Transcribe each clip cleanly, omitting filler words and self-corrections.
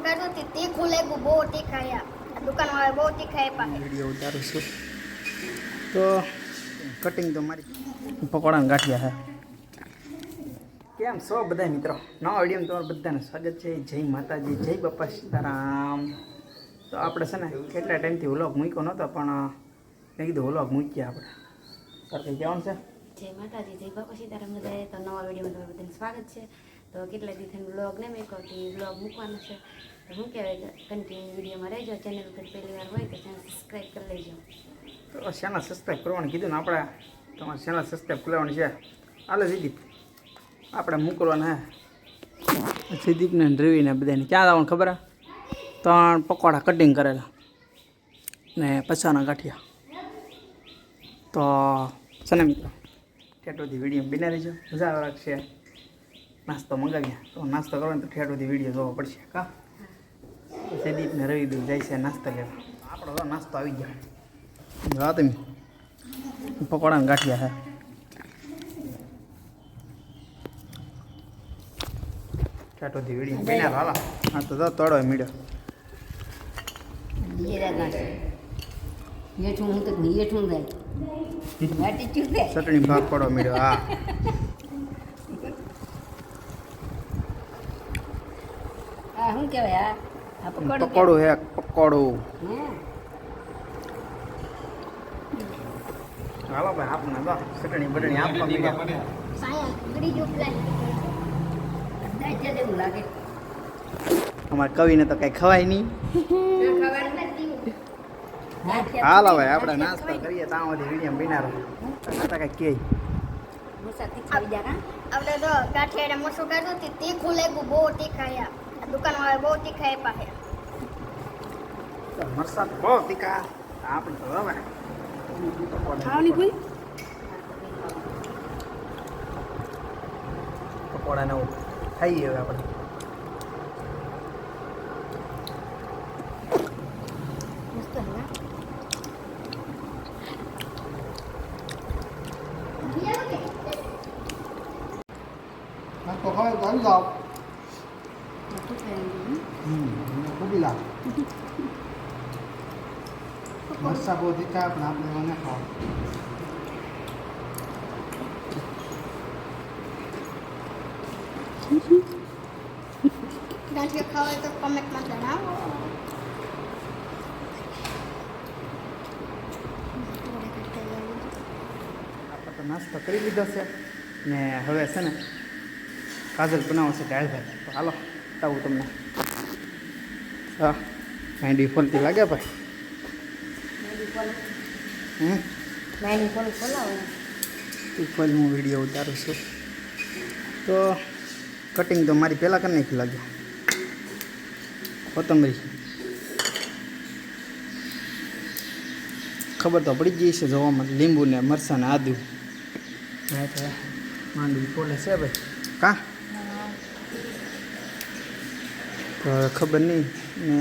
કર્યું તે તીખું લાગ્યું બહુ તીખા દુકાનવાળા બહુ તીખા આપ્યા વિડીયો ઉતારું છું તો કટિંગ તો મારી પકોડાના ગાંઠિયા છે કેમ છો બધા મિત્રો નવા વિડીયોમાં તમારું બધાને સ્વાગત છે જય માતાજી જય બાપા સીતારામ તો આપણે છે ને કેટલા ટાઈમથી વ્લોગ મૂક્યો નહોતો પણ મેં કીધું વ્લોગ મૂક્યા આપણે કંઈ કહેવાનું છે જય માતાજી જય બાપા સીતારામ બધાએ તો નવા વિડીયોમાં તમારું બધાને સ્વાગત છે તો કેટલા દિવસથી વ્લોગ ને મેકો કે વ્લોગ મૂકવાનો છે તો શું કહેવાય કન્ટિન્યુ વિડીયોમાં રહેજો ચેનલ પર પહેલી વાર હોય તો ચેનલ સબસ્ક્રાઈબ કરી લેજો તો ચેનલ સબસ્ક્રાઈબ કરવાનું કીધું ને આપણે તમારે ચેનલ સબસ્ક્રાઈબ કરવાની છે હાલો દીદીપ આપણે મોકલવાના હે સિદ્દીપને રવિને બધાને ક્યાં આવવાનું ખબર હે 3 પકોડા કટિંગ કરેલા ને પચાના ગાંઠિયા તો છે ને મિત્રો ઠેઠોથી વિડીયો બિના રહેજો મજા આવે છે નાસ્તો મંગાવ્યા તો નાસ્તો કરવાનો તો ઠેઠોથી વિડીયો જોવો પડશે કા સિદ્દીપને રવિ દૂર જાય છે નાસ્તો લેવા આપણો તો નાસ્તો આવી ગયો હા તમે પકોડાના ગાંઠિયા છે ઠેઠોથી વિડીયો બિના હાલા હા તો તોડો મીડો ચટણી ભાગ પડો મીડો હા શું કહેવાય પકોડું હે પકોડું હાલો ભાઈ આપને તો ચટણી બટણી આપવા મીડ્યા અમારે કવિને તો કઈ ખવાય નહીં હાલો ભાઈ આપણે નાસ્તો કરીએ ત્યાં સુધી વિડીયો બિનારો કઈ કે આપણે તો ગાંઠિયા મસું કર્યું તે તીખું લાગ્યું બહુ તીખા દુકાનવાળા બહુ તીખા આપ્યા મરસાદ બહુ તીખા આપણે તો હવે પકોડા ને ખાઈએ હવે આપણે નાસ્તો ખાવે તો આવી જાઓ ખૂબી લાવ મરસા બહુ તીખા પણ આપણે એમાં ના ખાવા ગાંઠિયા ખાવા તો કમેન્ટમાં જણાવો આપણે તો નાસ્તો કરી લીધો છે ને હવે છે ને કાજલ બનાવશે દાળ ભાત તો હાલો બતાવું તમને હા મેંડી ફોલતી લાગે ભાઈ ફોલ હું વિડીયો ઉતારું છું તો કટિંગ તો મારી પહેલાં કરી નાખી લાગે કોથમરી ખબર તો પડી ગઈ છે જોવામાં લીંબુ ને મરચાં ને આદુ માંડવી ફોલે છે ભાઈ કા તો ખબર નહીં ને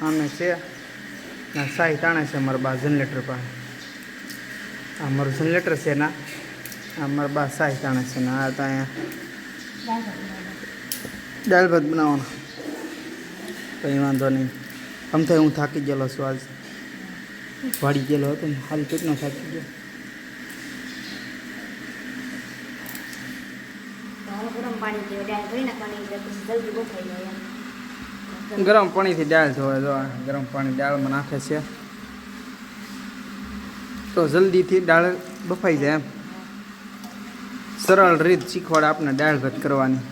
આમે છે ના સાઈ તાણે છે મારા બા જનરેટર પાસે આ મારું જનરેટર છે ના આ મારા બા સાઈ તાણે છે ને આ તો અહીંયા દાળ ભાત બનાવવાનો કંઈ વાંધો નહીં આમ તો હું થાકી ગયેલો છું આજ વાડી ગયેલો હતો ને હાલ કેટલો થાકી ગયો ગરમ પાણીથી દાળ ધોવાય જો ગરમ પાણી દાળમાં નાખે છે તો જલ્દીથી દાળ બફાઈ જાય એમ સરળ રીત શીખવાડે આપણે દાળ ભાત કરવાની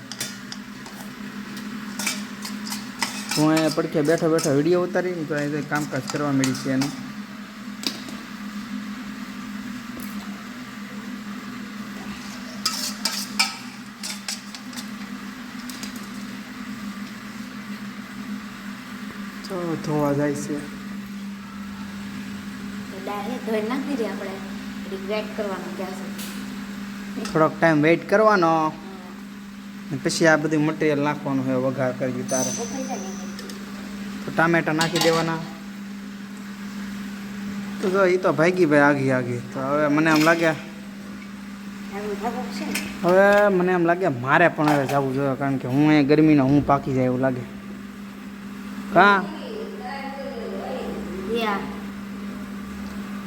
હું અહીંયા પડખે બેઠા બેઠા વિડીયો ઉતારીને તો એ કામકાજ કરવા મળી છે એનું ધોવા જાય છે થોડોક ટાઈમ વેઇટ કરવાનો પછી આ બધું મટીરિયલ નાખવાનું હોય વઘાર કરવી તારે તો ટામેટા નાખી દેવાના તો જો એ તો ભાગી ભાઈ આગી તો હવે મને એમ લાગે મારે પણ હવે જવું જોઈએ કારણ કે હું અહીંયા ગરમીનો હું પાકી જાય એવું લાગે કાં યા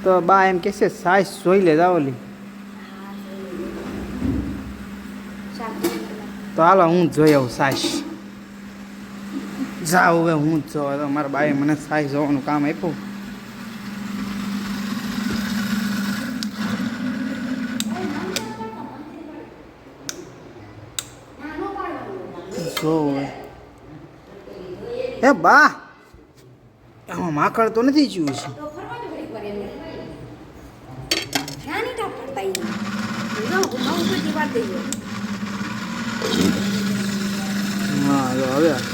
તો બા એમ કહેશે સાઈઝ જોઈ લે જાવલી તો હાલો હું જ જોઈ આવું સાઈઝ જાઉં હવે હું જ જોવા તો મારા બાએ મને સાઈઝ જોવાનું કામ આપ્યું જો એ બા આમાં માખણ તો નથી જીવું છે હા જો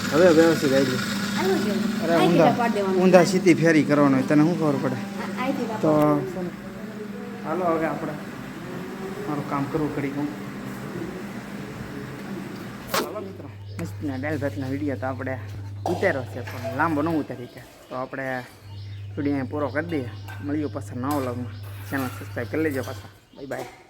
હવે વ્યવસ્થિત આવી અરે ઊંધા સીધી ફેરી કરવાનો હોય તને શું ખબર પડે તો હાલો હવે આપણે મારું કામ કરવું કરી હું ચાલો મિત્રો મસ્તના દાળ ભાતના વિડીયો તો આપણે ઉતાર્યો છે પણ લાંબો ન ઉતારી છે તો આપણે વિડીયો પૂરો કરી દઈએ મળીએ પાછા નવા વ્લોગમાં ચેનલ સબસ્ક્રાઈબ કરી લેજો પાછા બાય બાય